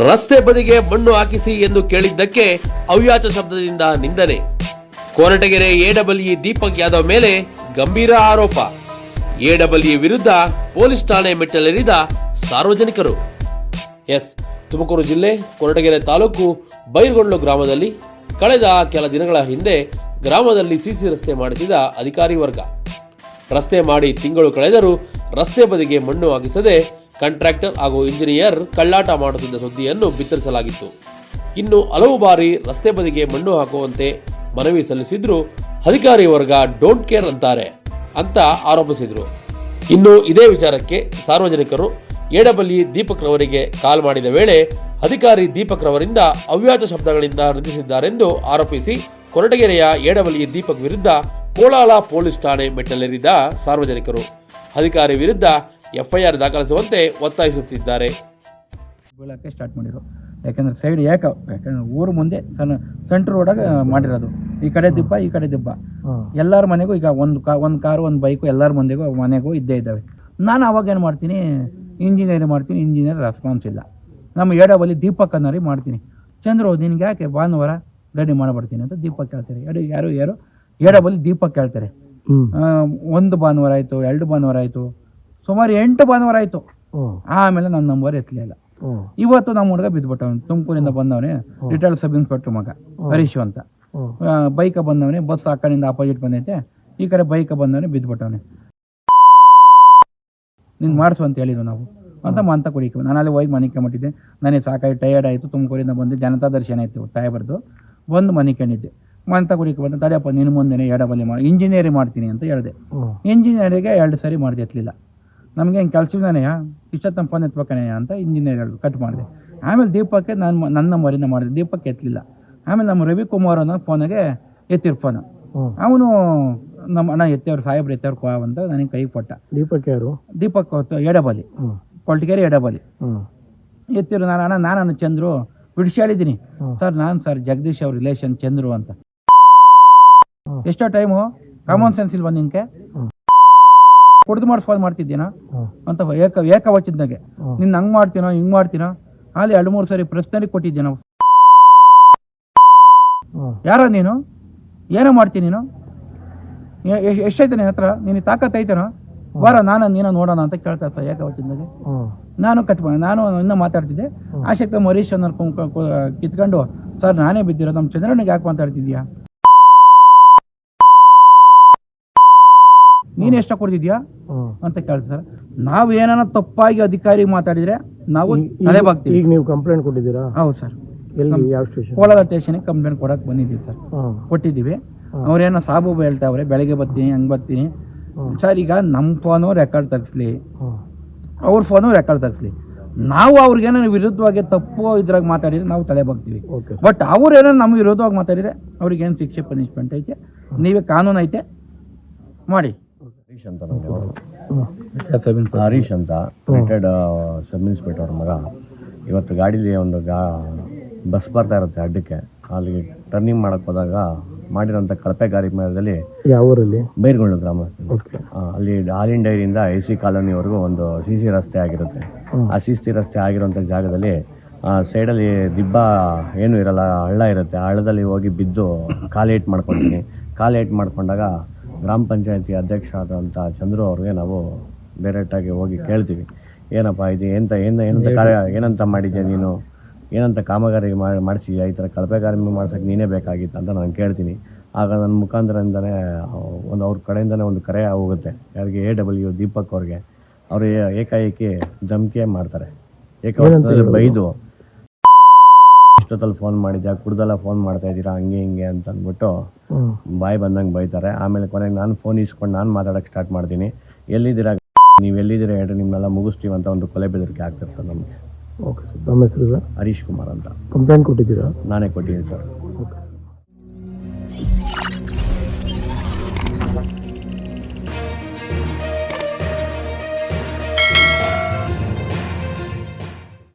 ರಸ್ತೆ ಬದಿಗೆ ಮಣ್ಣು ಹಾಕಿಸಿ ಎಂದು ಕೇಳಿದ್ದಕ್ಕೆ ಅವ್ಯಾಚ ಶಬ್ದದಿಂದ ನಿಂದನೆ. ಕೊರಟಗೆರೆ ಎಡಬ್ಲ್ಯೂ ದೀಪಕ್ ಯಾದವ್ ಮೇಲೆ ಗಂಭೀರ ಆರೋಪ. ಎಡಬ್ಲ್ಯೂ ವಿರುದ್ಧ ಪೊಲೀಸ್ ಠಾಣೆ ಮೆಟ್ಟಲೇರಿದ ಸಾರ್ವಜನಿಕರು. ತುಮಕೂರು ಜಿಲ್ಲೆ ಕೊರಟಗೆರೆ ತಾಲೂಕು ಬೈರ್ಗೊಂಡ್ಲು ಗ್ರಾಮದಲ್ಲಿ ಕಳೆದ ಕೆಲ ದಿನಗಳ ಹಿಂದೆ ಗ್ರಾಮದಲ್ಲಿ ಸಿಸಿ ರಸ್ತೆ ಮಾಡಿಸಿದ ಅಧಿಕಾರಿ ವರ್ಗ. ರಸ್ತೆ ಮಾಡಿ ತಿಂಗಳು ಕಳೆದರೂ ರಸ್ತೆ ಬದಿಗೆ ಮಣ್ಣು ಹಾಕಿಸದೆ ಕಾಂಟ್ರಾಕ್ಟರ್ ಹಾಗೂ ಇಂಜಿನಿಯರ್ ಕಳ್ಳಾಟ ಮಾಡುತ್ತಿದ್ದ ಸುದ್ದಿಯನ್ನು ಬಿತ್ತರಿಸಲಾಗಿತ್ತು. ಇನ್ನು ಹಲವು ಬಾರಿ ರಸ್ತೆ ಬದಿಗೆ ಮಣ್ಣು ಹಾಕುವಂತೆ ಮನವಿ ಸಲ್ಲಿಸಿದ್ರು ಅಧಿಕಾರಿ ವರ್ಗ ಡೋಂಟ್ ಕೇರ್ ಅಂತಾರೆ ಅಂತ ಆರೋಪಿಸಿದರು. ಇನ್ನು ಇದೇ ವಿಚಾರಕ್ಕೆ ಸಾರ್ವಜನಿಕರು ಎಡಬ್ಲ್ಯೂ ದೀಪಕ್ ರವರಿಗೆ ಕಾಲ್ ಮಾಡಿದ ವೇಳೆ ಅಧಿಕಾರಿ ದೀಪಕ್ ರವರಿಂದ ಅವ್ಯಾಚ ಶಬ್ದಗಳಿಂದ ನಿಂದಿಸಿದ್ದಾರೆಂದು ಆರೋಪಿಸಿ ಕೊರಟಗೆರೆಯ ಎಡಬ್ಲ್ಯೂ ದೀಪಕ್ ವಿರುದ್ಧ ಕೋಲಾಲ ಪೊಲೀಸ್ ಠಾಣೆ ಮೆಟ್ಟಲೇರಿದ ಸಾರ್ವಜನಿಕರು ಅಧಿಕಾರಿ ವಿರುದ್ಧ ಎಫ್ಐಆರ್ ದಾಖಲಿಸುವಂತೆ ಒತ್ತಾಯಿಸುತ್ತಿದ್ದಾರೆ. ಬೀಳಕ್ಕೆ ಸ್ಟಾರ್ಟ್ ಮಾಡಿದ್ರು. ಯಾಕಂದ್ರೆ ಸೈಡ್ ಯಾಕಂದ್ರೆ ಊರು ಮುಂದೆ ಸೆಂಟ್ರ್ ರೋಡಾಗ ಮಾಡಿರೋದು. ಈ ಕಡೆ ದಿಬ್ಬ ಈ ಕಡೆ ದಿಬ್ಬ. ಎಲ್ಲರ ಮನೆಗೂ ಈಗ ಒಂದು ಕಾರು ಒಂದು ಬೈಕು ಎಲ್ಲರ ಮನೆಗೂ ಇದ್ದೇ ಇದ್ದಾವೆ. ನಾನು ಅವಾಗ ಏನು ಮಾಡ್ತೀನಿ, ಇಂಜಿನಿಯರಿಂಗ್ ಮಾಡ್ತೀನಿ. ಇಂಜಿನಿಯರ್ ರೆಸ್ಪಾನ್ಸ್ ಇಲ್ಲ. ನಮ್ಮ ಎಡಬ್ಲ್ಯೂ ದೀಪಕ್ ಅನ್ನೋರಿ ಮಾಡ್ತೀನಿ. ಚಂದ್ರು ನಿನ್ಗೆ ಯಾಕೆ ಭಾನುವಾರ ರೆಡಿ ಮಾಡಿಬಿಡ್ತೀನಿ ಅಂತ ದೀಪಕ್ ಕೇಳ್ತಾರೆ. ಯಾರು ಎಡಬ್ಲ್ಯೂ ದೀಪಕ್ ಕೇಳ್ತಾರೆ. ಒಂದು ಭಾನುವಾರ ಆಯಿತು, 2 ಭಾನುವಾರ ಆಯಿತು, ಸುಮಾರು 8 ಭಾನುವಾರ ಆಯಿತು. ಆಮೇಲೆ ನನ್ನ ನಂಬರ್ ಎತ್ತಲಿಲ್ಲ. ಇವತ್ತು ನಮ್ಮ ಹುಡುಗ ಬಿದ್ದುಬಿಟ್ಟವನು. ತುಮಕೂರಿಂದ ಬಂದವನೇ, ರಿಟೈರ್ಡ್ ಸಬ್ ಇನ್ಸ್ಪೆಕ್ಟರ್ ಮಗ ಹರೀಶ್ ಅಂತ. ಬೈಕ ಬಂದವನೇ, ಬಸ್ ಆ ಕಡೆಯಿಂದ ಆಪೋಸಿಟ್ ಬಂದೈತೆ, ಈ ಕಡೆ ಬೈಕ ಬಂದವನೇ ಬಿದ್ದುಬಿಟ್ಟವನೇ. ನೀನು ಮಾಡಿಸು ಅಂತ ಹೇಳಿದ್ವು ನಾವು ಅಂತ ಕುಡಿಕೆ. ನಾನು ಅಲ್ಲಿ ಹೋಗಿ ಮನೆ ಕಂಬಿಟ್ಟಿದ್ದೆ. ನನಗೆ ಸಾಕಾಗಿ ಟಯರ್ಡ್ ಆಯಿತು. ತುಮಕೂರಿಂದ ಬಂದು ಜನತಾ ದರ್ಶನ ಇತ್ತು ಸಾಹೇಬರ್ದು, ಬಂದು ಮನೆ ಕಂಡಿದ್ದೆ. ಕುಡಿಕೆ ಬಂದು ತಡೆಯಪ್ಪ ನಿನ್ನ ಮುಂದೆ ಎಡಬ್ಲ್ಯೂ ಮಾಡಿ ಇಂಜಿನಿಯರಿಂಗ್ ಮಾಡ್ತೀನಿ ಅಂತ ಹೇಳಿದೆ. ಇಂಜಿನಿಯರಿಗೆ 2 ಸರಿ ಮಾಡಿದೆ, ಎತ್ತಲಿಲ್ಲ. ನಮಗೆ ಹಿಂಗೆ ಕೆಲಸದಾನೆ ಇಷ್ಟೊತ್ತನ ಫೋನ್ ಎತ್ಬೇಕನೇ ಅಂತ ಇಂಜಿನಿಯರ್ ಹೇಳಿದ್ರು, ಕಟ್ ಮಾಡಿದೆ. ಆಮೇಲೆ ದೀಪಕ್ಕೆ ನನ್ನ ನಂಬರಿಂದ ಮಾಡಿದೆ, ದೀಪಕ್ಕೆ ಎತ್ತಲಿಲ್ಲ. ಆಮೇಲೆ ನಮ್ಮ ರವಿಕುಮಾರ್ ಅನ್ನೋ ಫೋನಿಗೆ ಎತ್ತಿರ್ ಫೋನು. ಅವನು ನಮ್ಮ ಅಣ್ಣ ಎತ್ತವ್ರು ಸಾಹೇಬ್ರು ಎತ್ತವ್ರು ಅಂತ ನನಗೆ ಕೈಗೆ ಕೊಟ್ಟ. ದೀಪಕ್ ಯಾರು? ದೀಪಕ್ ಎಡಬ್ಲ್ಯೂ, ಕೊರಟಗೆರೆ ಎಡಬ್ಲ್ಯೂ ಎತ್ತಿರು. ನಾನು ಚಂದ್ರು ಬಿಡಿಸಿ ಹೇಳಿದ್ದೀನಿ ಸರ್, ಸರ್ ಜಗದೀಶ್ ಅವ್ರ ರಿಲೇಷನ್ ಚಂದ್ರು ಅಂತ. ಎಷ್ಟೋ ಟೈಮು ಕಾಮನ್ ಸೆನ್ಸ್ ಇಲ್ವಾ ನಿನ್ಗೆ? ಕುಡ್ದು ಮಾಡಿ ಫೋನ್ ಮಾಡ್ತಿದ್ದೀನಾ ಅಂತ ಏಕವಚನದಾಗೆ. ನಿನ್ನ ಹಂಗೆ ಮಾಡ್ತೀನೋ ಹಿಂಗೆ ಮಾಡ್ತೀನೋ ಅಲ್ಲಿ 2-3 ಸರಿ ಪ್ರಶ್ನೆಗೆ ಕೊಟ್ಟಿದ್ದೀನೋ. ಯಾರೋ ನೀನು ಏನೋ ಮಾಡ್ತೀನಿ ನೀನು, ಎಷ್ಟೈತೆ ನಿನ್ನ ಹತ್ರ, ನಿನ್ನ ತಾಕತ್ ಐತೇನೋ, ಬಾರ ನೀನೋ ನೋಡೋಣ ಅಂತ ಕೇಳ್ತಾ ಸರ್ ಏಕವಚನದಾಗೆ. ನಾನು ನಾನು ಇನ್ನೂ ಮಾತಾಡ್ತಿದ್ದೆ. ಆಶಕ್ತ ಮರೀಶ್ ಅನ್ನೋ ಕಿತ್ಕೊಂಡು ಸರ್ ನಾನೇ ಬಿದ್ದಿರೋ, ನಮ್ಮ ಚಂದ್ರನಿಗೆ ಯಾಕೆ ಮಾತಾಡ್ತಿದ್ಯಾ, ನೀನು ಎಷ್ಟು ಕೊಡ್ತಿದ್ಯಾ ಅಂತ ಕೇಳ್ತಾರೆ. ನಾವು ಏನಾನ ತಪ್ಪಾಗಿ ಅಧಿಕಾರಿ ಮಾತಾಡಿದ್ರೆ ನಾವು ತಲೆ ಬಾಗ್ತೀವಿ. ಈಗ ನೀವು ಕಂಪ್ಲೇಂಟ್ ಕೊಟ್ಟಿದ್ದೀರಾ? ಹೌದು ಸರ್, ಯಾವ ಸ್ಟೇಷನ್? ಕೋಲಾರ ಸ್ಟೇಷನ್ಗೆ ಕಂಪ್ಲೇಂಟ್ ಕೊಡಕ್ಕೆ ಬಂದಿದ್ದೀವಿ ಸರ್. ಕೊಟ್ಟಿದ್ದೀವಿ. ಅವ್ರೇನೋ ಸಾಬೂಬು ಹೇಳ್ತಾವ್ರೆ, ಬೆಳಗ್ಗೆ ಬರ್ತೀನಿ ಹಂಗೆ ಬರ್ತೀನಿ ಸರ್. ಈಗ ನಮ್ಮ ಫೋನು ರೆಕಾರ್ಡ್ ತೆಗಿಸ್ಲಿ, ಅವ್ರ ಫೋನು ರೆಕಾರ್ಡ್ ತೆಗಿಸ್ಲಿ. ನಾವು ಅವ್ರಿಗೇನೋ ವಿರುದ್ಧವಾಗಿ ತಪ್ಪು ಇದ್ರಾಗ ಮಾತಾಡಿದ್ರೆ ನಾವು ತಲೆ ಬಾಗ್ತೀವಿ. ಬಟ್ ಅವ್ರೇನೋ ನಮ್ಮ ವಿರುದ್ಧವಾಗಿ ಮಾತಾಡಿದ್ರೆ ಅವ್ರಿಗೇನು ಶಿಕ್ಷೆ ಪನಿಷ್ಮೆಂಟ್ ಐತೆ, ನೀವೇ ಕಾನೂನು ಐತೆ ಮಾಡಿ. ಹರೀಶ್ ಅಂತ ರಿಟೈರ್ಡ್ ಸಬ್ ಇನ್ಸ್ಪೆಕ್ಟರ್ ಮಗ. ಇವತ್ತು ಗಾಡೀಲಿ ಒಂದು ಬಸ್ ಬರ್ತಾ ಇರುತ್ತೆ ಅಡ್ಡಕ್ಕೆ, ಅಲ್ಲಿಗೆ ಟರ್ನಿಂಗ್ ಮಾಡಕ್ಕೆ ಹೋದಾಗ ಮಾಡಿರೋಂಥ ಕಳಪೆ ಕಾರ್ಯಕ್ರಮದಲ್ಲಿ ಯಾವ ಊರಲ್ಲಿ? ಬೈರ್ಗೊಂಡ್ಲು ಗ್ರಾಮ. ಅಲ್ಲಿ ಹಾಲಿನ್ ಡೈರಿಯಿಂದ AC ಕಾಲೋನಿವರೆಗೂ ಒಂದು CC ರಸ್ತೆ ಆಗಿರುತ್ತೆ. ಆ CC ರಸ್ತೆ ಆಗಿರೋಂಥ ಜಾಗದಲ್ಲಿ ಸೈಡಲ್ಲಿ ದಿಬ್ಬ ಏನೂ ಇರಲ್ಲ, ಹಳ್ಳ ಇರುತ್ತೆ. ಆ ಹಳ್ಳದಲ್ಲಿ ಹೋಗಿ ಬಿದ್ದು ಕಾಲೇಟ್ ಮಾಡ್ಕೊತೀನಿ. ಕಾಲೇಟ್ ಮಾಡ್ಕೊಂಡಾಗ ಗ್ರಾಮ ಪಂಚಾಯತಿ ಅಧ್ಯಕ್ಷ ಆದಂಥ ಚಂದ್ರು ಅವ್ರಿಗೆ ನಾವು ಡೈರೆಕ್ಟಾಗಿ ಹೋಗಿ ಕೇಳ್ತೀವಿ, ಏನಪ್ಪ ಇದು ಏನಂತ ಮಾಡಿದ್ಯಾ ನೀನು, ಏನಂತ ಕಾಮಗಾರಿ ಮಾಡಿಸಿದ್ಯಾ, ಈ ಥರ ಕಳಪೆ ಕಾರ್ಯ ಮಾಡ್ಸೋಕ್ಕೆ ನೀನೇ ಬೇಕಾಗಿತ್ತು ಅಂತ ನಾನು ಕೇಳ್ತೀನಿ. ಆಗ ನನ್ನ ಮುಖಾಂತರದಿಂದನೇ ಅವ್ರ ಕಡೆಯಿಂದನೇ ಒಂದು ಕರೆ ಹೋಗುತ್ತೆ ಯಾರಿಗೆ, ಎಡಬ್ಲ್ಯೂ ದೀಪಕ್ ಅವ್ರಿಗೆ. ಅವರು ಏಕಾಏಕಿ ಧಮಕಿ ಮಾಡ್ತಾರೆ, ಏಕಾಏಕಿ ಬೈದು ಇಷ್ಟೊತ್ತಲ್ಲಿ ಫೋನ್ ಮಾಡಿದ್ಯಾ, ಕುಡ್ದೆಲ್ಲ ಫೋನ್ ಮಾಡ್ತಾ ಇದ್ದೀರಾ, ಹಂಗೆ ಹಿಂಗೆ ಅಂತ ಅಂದ್ಬಿಟ್ಟು ಬಾಯಿ ಬಂದಂಗೆ ಬೈತಾರೆ. ಆಮೇಲೆ ಕೊನೆಗೆ ನಾನು ಫೋನ್ ಇಸ್ಕೊಂಡು ನಾನು ಮಾತಾಡೋಕ್ಕೆ ಸ್ಟಾರ್ಟ್ ಮಾಡ್ತೀನಿ. ಎಲ್ಲಿದ್ದೀರಾ, ನೀವು ಎಲ್ಲಿದ್ದೀರಾ ಹೇಳ್ರಿ, ನಿಮ್ಮನ್ನೆಲ್ಲ ಮುಗಿಸ್ತೀವಿ ಅಂತ ಒಂದು ಕೊಲೆ ಬೆದರಿಕೆ ಆಗ್ತಾರೆ ಸರ್ ನಮಗೆ. ಓಕೆ ಸರ್, ನಮ್ಮ ಹೆಸರು ಸರ್ ಹರೀಶ್ ಕುಮಾರ್ ಅಂತ. ಕಂಪ್ಲೇಂಟ್ ಕೊಟ್ಟಿದ್ದೀರಾ? ನಾನೇ ಕೊಟ್ಟಿದ್ದೀನಿ ಸರ್.